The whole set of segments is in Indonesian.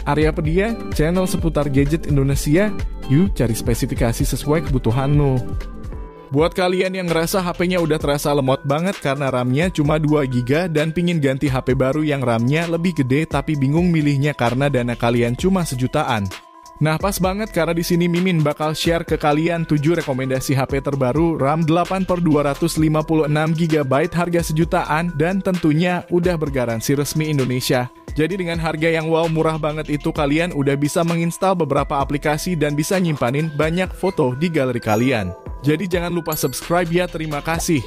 Aryapedia, channel seputar gadget Indonesia. Yuk cari spesifikasi sesuai kebutuhanmu. Buat kalian yang ngerasa HP-nya udah terasa lemot banget karena RAM-nya cuma 2GB dan pingin ganti HP baru yang RAM-nya lebih gede tapi bingung milihnya karena dana kalian cuma sejutaan. Nah, pas banget karena di sini Mimin bakal share ke kalian 7 rekomendasi HP terbaru RAM 8/256GB harga sejutaan dan tentunya udah bergaransi resmi Indonesia. Jadi dengan harga yang wow murah banget itu kalian udah bisa menginstal beberapa aplikasi dan bisa nyimpanin banyak foto di galeri kalian. Jadi jangan lupa subscribe ya, terima kasih.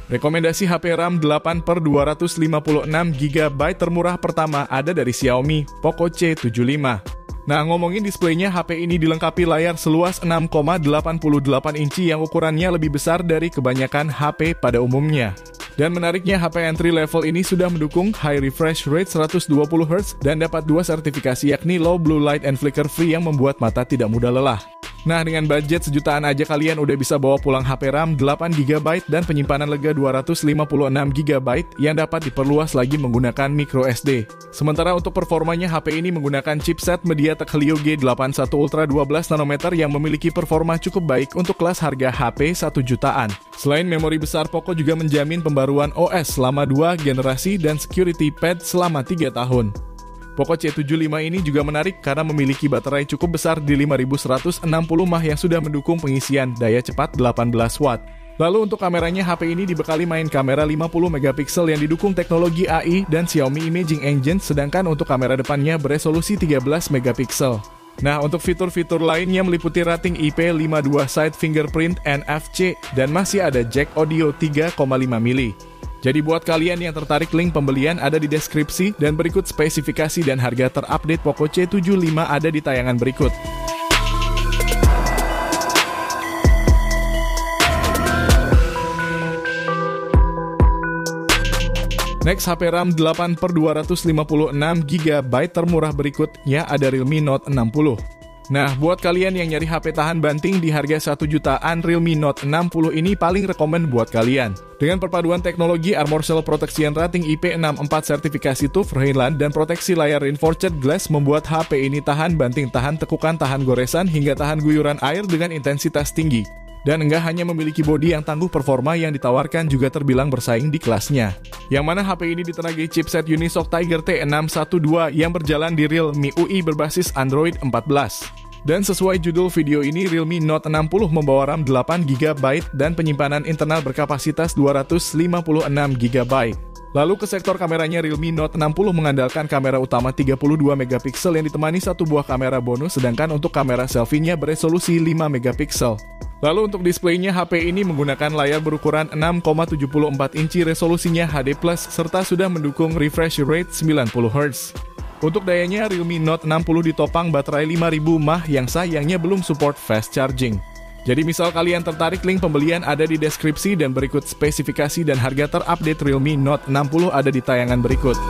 Rekomendasi HP RAM 8/256GB termurah pertama ada dari Xiaomi, Poco C75. Nah, ngomongin displaynya, HP ini dilengkapi layar seluas 6,88 inci yang ukurannya lebih besar dari kebanyakan HP pada umumnya. Dan menariknya, HP entry level ini sudah mendukung high refresh rate 120Hz dan dapat 2 sertifikasi yakni Low Blue Light and Flicker Free yang membuat mata tidak mudah lelah. Nah, dengan budget sejutaan aja kalian udah bisa bawa pulang HP RAM 8GB dan penyimpanan lega 256GB yang dapat diperluas lagi menggunakan micro SD. Sementara untuk performanya, HP ini menggunakan chipset MediaTek Helio G81 Ultra 12nm yang memiliki performa cukup baik untuk kelas harga HP 1 jutaan. Selain memori besar, Poco juga menjamin pembaruan OS selama 2 generasi dan security patch selama 3 tahun. Poco C75 ini juga menarik karena memiliki baterai cukup besar di 5160 mAh yang sudah mendukung pengisian daya cepat 18 Watt. Lalu untuk kameranya, HP ini dibekali main kamera 50MP yang didukung teknologi AI dan Xiaomi Imaging Engine, sedangkan untuk kamera depannya beresolusi 13MP. Nah, untuk fitur-fitur lainnya meliputi rating IP52 Side Fingerprint NFC dan masih ada jack audio 3,5mm. Jadi buat kalian yang tertarik, link pembelian ada di deskripsi dan berikut spesifikasi dan harga terupdate Poco C75 ada di tayangan berikut. Next, HP RAM 8/256GB termurah berikutnya ada Realme Note 60. Nah, buat kalian yang nyari HP tahan banting di harga 1 jutaan, Realme Note 60 ini paling rekomen buat kalian. Dengan perpaduan teknologi Armor Cell Protection rating IP64 sertifikasi TÜV Rheinland dan proteksi layar reinforced glass membuat HP ini tahan banting, tahan tekukan, tahan goresan, hingga tahan guyuran air dengan intensitas tinggi. Dan enggak hanya memiliki bodi yang tangguh, performa yang ditawarkan juga terbilang bersaing di kelasnya. Yang mana HP ini ditenagai chipset Unisoc Tiger T612 yang berjalan di Realme UI berbasis Android 14. Dan sesuai judul video ini, Realme Note 60 membawa RAM 8GB dan penyimpanan internal berkapasitas 256GB. Lalu ke sektor kameranya, Realme Note 60 mengandalkan kamera utama 32MP yang ditemani satu buah kamera bonus, sedangkan untuk kamera selfie-nya beresolusi 5MP. Lalu untuk displaynya, HP ini menggunakan layar berukuran 6,74 inci, resolusinya HD+, serta sudah mendukung refresh rate 90Hz. Untuk dayanya, Realme Note 60 ditopang baterai 5000 mAh yang sayangnya belum support fast charging. Jadi misal kalian tertarik, link pembelian ada di deskripsi dan berikut spesifikasi dan harga terupdate Realme Note 60 ada di tayangan berikut.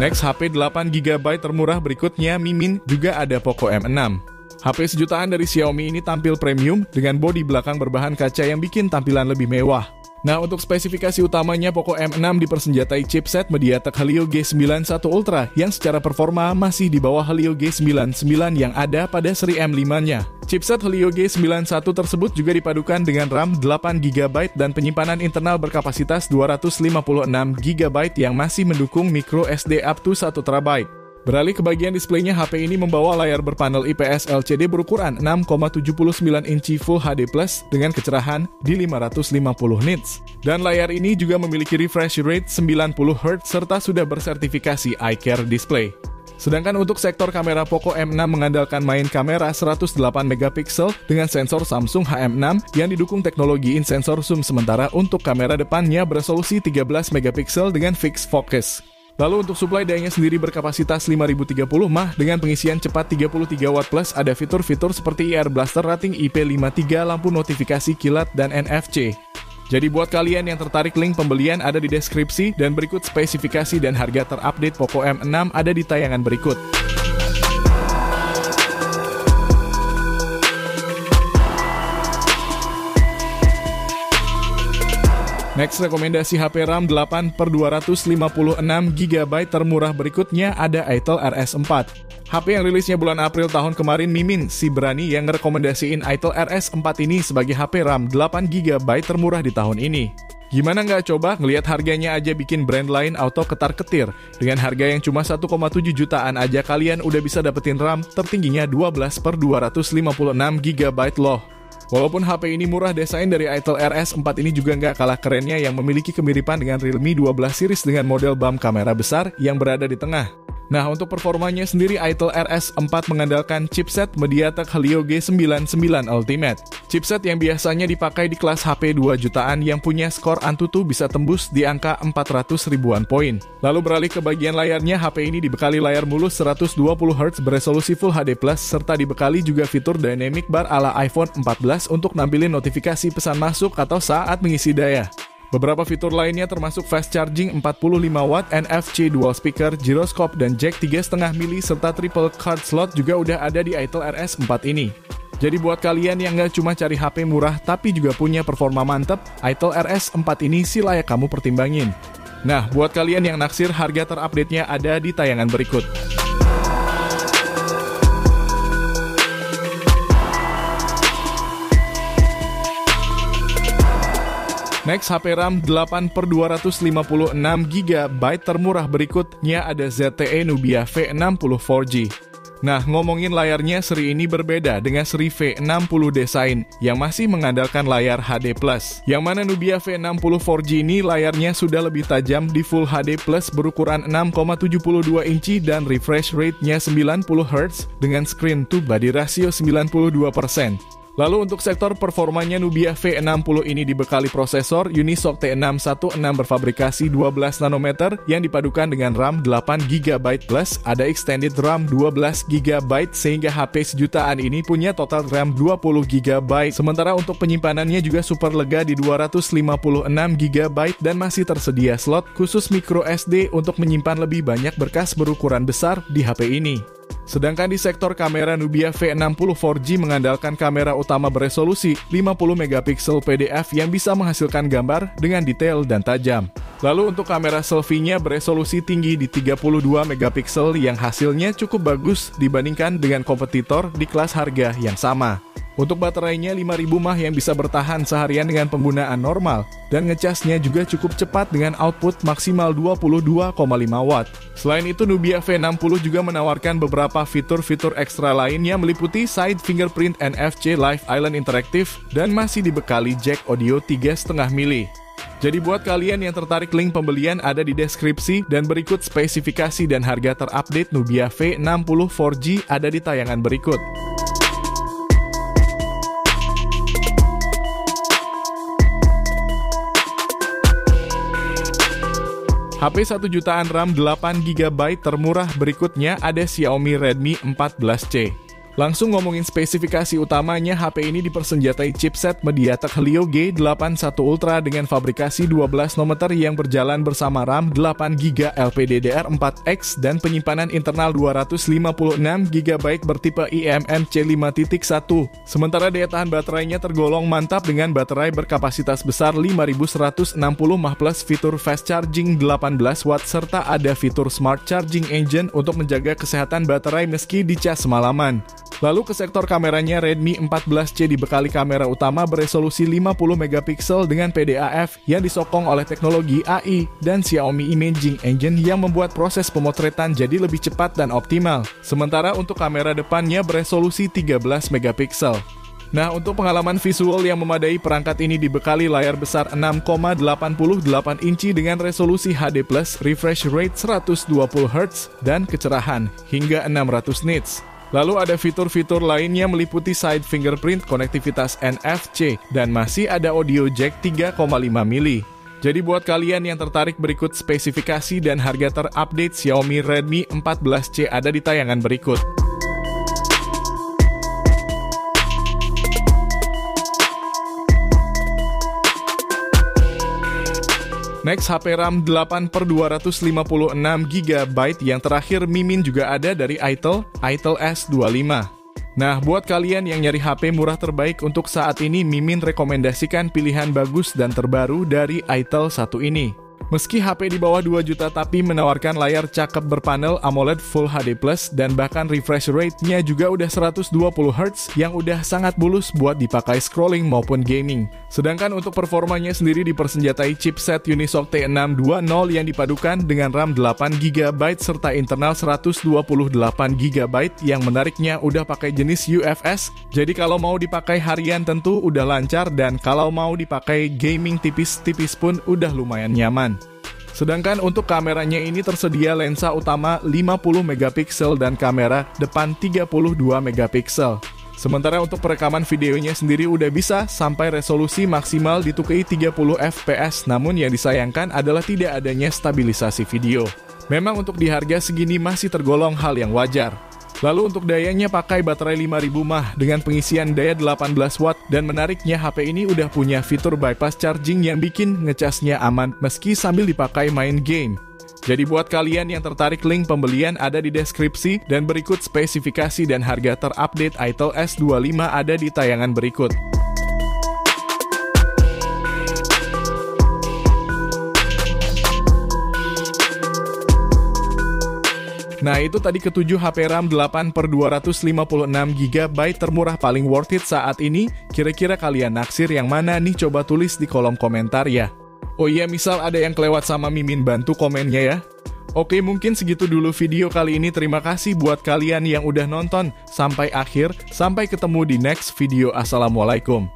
Next, HP 8GB termurah berikutnya Mimin juga ada Poco M6. HP sejutaan dari Xiaomi ini tampil premium dengan bodi belakang berbahan kaca yang bikin tampilan lebih mewah. Nah, untuk spesifikasi utamanya, Poco M6 dipersenjatai chipset MediaTek Helio G91 Ultra yang secara performa masih di bawah Helio G99 yang ada pada seri M5-nya. Chipset Helio G91 tersebut juga dipadukan dengan RAM 8GB dan penyimpanan internal berkapasitas 256GB yang masih mendukung micro SD up to 1TB. Beralih ke bagian displaynya, HP ini membawa layar berpanel IPS LCD berukuran 6,79 inci Full HD Plus dengan kecerahan di 550 nits. Dan layar ini juga memiliki refresh rate 90Hz serta sudah bersertifikasi iCare Display. Sedangkan untuk sektor kamera, Poco M6 mengandalkan main kamera 108MP dengan sensor Samsung HM6 yang didukung teknologi in-sensor zoom, sementara untuk kamera depannya beresolusi 13MP dengan fixed focus. Lalu untuk suplai dayanya sendiri berkapasitas 5030 mAh dengan pengisian cepat 33W plus, ada fitur-fitur seperti IR Blaster rating IP53, lampu notifikasi kilat, dan NFC. Jadi buat kalian yang tertarik, link pembelian ada di deskripsi dan berikut spesifikasi dan harga terupdate Poco M6 ada di tayangan berikut. Next, rekomendasi HP RAM 8/256GB termurah berikutnya ada Itel RS4. HP yang rilisnya bulan April tahun kemarin, Mimin si berani yang ngerekomendasiin Itel RS4 ini sebagai HP RAM 8GB termurah di tahun ini. Gimana nggak coba ngelihat harganya aja bikin brand lain auto ketar-ketir. Dengan harga yang cuma 1,7 jutaan aja kalian udah bisa dapetin RAM tertingginya 12/256GB loh. Walaupun HP ini murah, desain dari Itel RS4 ini juga nggak kalah kerennya yang memiliki kemiripan dengan Realme 12 series dengan model BAM kamera besar yang berada di tengah. Nah, untuk performanya sendiri Itel RS4 mengandalkan chipset MediaTek Helio G99 Ultimate. Chipset yang biasanya dipakai di kelas HP 2 jutaan yang punya skor Antutu bisa tembus di angka 400 ribuan poin. Lalu beralih ke bagian layarnya, HP ini dibekali layar mulus 120Hz beresolusi Full HD+, serta dibekali juga fitur Dynamic Bar ala iPhone 14 untuk nampilin notifikasi pesan masuk atau saat mengisi daya. Beberapa fitur lainnya termasuk fast charging 45W, NFC dual speaker, gyroscope, dan jack 3,5 mili serta triple card slot juga udah ada di Itel RS4 ini. Jadi buat kalian yang nggak cuma cari HP murah tapi juga punya performa mantep, Itel RS4 ini sih layak kamu pertimbangin. Nah, buat kalian yang naksir, harga terupdate-nya ada di tayangan berikut. Next, HP RAM 8/256GB termurah berikutnya ada ZTE Nubia V60 4G. Nah, ngomongin layarnya, seri ini berbeda dengan seri V60 Design yang masih mengandalkan layar HD+. Yang mana Nubia V60 4G ini layarnya sudah lebih tajam di Full HD+ berukuran 6,72 inci dan refresh rate-nya 90Hz dengan screen to body ratio 92%. Lalu untuk sektor performanya, Nubia V60 ini dibekali prosesor Unisoc T616 berfabrikasi 12 nanometer yang dipadukan dengan RAM 8GB plus ada extended RAM 12GB sehingga HP sejutaan ini punya total RAM 20GB. Sementara untuk penyimpanannya juga super lega di 256GB dan masih tersedia slot khusus micro SD untuk menyimpan lebih banyak berkas berukuran besar di HP ini. Sedangkan di sektor kamera, Nubia V60 4G mengandalkan kamera utama beresolusi 50MP PDF yang bisa menghasilkan gambar dengan detail dan tajam. Lalu untuk kamera selfie-nya beresolusi tinggi di 32MP yang hasilnya cukup bagus dibandingkan dengan kompetitor di kelas harga yang sama. Untuk baterainya 5000 mAh yang bisa bertahan seharian dengan penggunaan normal, dan ngecasnya juga cukup cepat dengan output maksimal 22,5 Watt. Selain itu, Nubia V60 juga menawarkan beberapa fitur-fitur ekstra lainnya meliputi side fingerprint NFC Live Island Interactive dan masih dibekali jack audio 3,5 mili. Jadi buat kalian yang tertarik, link pembelian ada di deskripsi dan berikut spesifikasi dan harga terupdate Nubia V60 4G ada di tayangan berikut. HP 1 jutaan RAM 8GB termurah berikutnya ada Xiaomi Redmi 14C. Langsung ngomongin spesifikasi utamanya, HP ini dipersenjatai chipset MediaTek Helio G81 Ultra dengan fabrikasi 12 nanometer yang berjalan bersama RAM 8GB LPDDR4X dan penyimpanan internal 256GB bertipe eMMC 5.1. Sementara daya tahan baterainya tergolong mantap dengan baterai berkapasitas besar 5160 mAh plus fitur fast charging 18W serta ada fitur smart charging engine untuk menjaga kesehatan baterai meski dicas semalaman. Lalu ke sektor kameranya, Redmi 14C dibekali kamera utama beresolusi 50MP dengan PDAF yang disokong oleh teknologi AI dan Xiaomi Imaging Engine yang membuat proses pemotretan jadi lebih cepat dan optimal. Sementara untuk kamera depannya beresolusi 13MP. Nah, untuk pengalaman visual yang memadai, perangkat ini dibekali layar besar 6,88 inci dengan resolusi HD+, refresh rate 120Hz, dan kecerahan hingga 600 nits. Lalu ada fitur-fitur lainnya meliputi side fingerprint, konektivitas NFC, dan masih ada audio jack 3,5 mili. Jadi buat kalian yang tertarik, berikut spesifikasi dan harga terupdate Xiaomi Redmi 14C ada di tayangan berikut. Next, HP RAM 8/256GB yang terakhir Mimin juga ada dari Itel S25. Nah, buat kalian yang nyari HP murah terbaik untuk saat ini, Mimin rekomendasikan pilihan bagus dan terbaru dari Itel 1 ini. Meski HP di bawah 2 juta tapi menawarkan layar cakep berpanel AMOLED Full HD+, dan bahkan refresh rate-nya juga udah 120Hz yang udah sangat mulus buat dipakai scrolling maupun gaming. Sedangkan untuk performanya sendiri dipersenjatai chipset Unisoc T620 yang dipadukan dengan RAM 8GB serta internal 128GB yang menariknya udah pakai jenis UFS. Jadi kalau mau dipakai harian tentu udah lancar, dan kalau mau dipakai gaming tipis-tipis pun udah lumayan nyaman. Sedangkan untuk kameranya ini tersedia lensa utama 50MP dan kamera depan 32MP. Sementara untuk perekaman videonya sendiri udah bisa sampai resolusi maksimal di 2K30fps, namun yang disayangkan adalah tidak adanya stabilisasi video. Memang untuk di harga segini masih tergolong hal yang wajar. Lalu untuk dayanya pakai baterai 5000 mAh dengan pengisian daya 18 watt, dan menariknya HP ini udah punya fitur bypass charging yang bikin ngecasnya aman meski sambil dipakai main game. Jadi buat kalian yang tertarik, link pembelian ada di deskripsi, dan berikut spesifikasi dan harga terupdate Itel S25 ada di tayangan berikut. Nah, itu tadi ketujuh HP RAM 8/256GB termurah paling worth it saat ini. Kira-kira kalian naksir yang mana nih? Coba tulis di kolom komentar ya. Oh iya, misal ada yang kelewat sama Mimin, bantu komennya ya. Oke, mungkin segitu dulu video kali ini. Terima kasih buat kalian yang udah nonton sampai akhir. Sampai ketemu di next video. Assalamualaikum.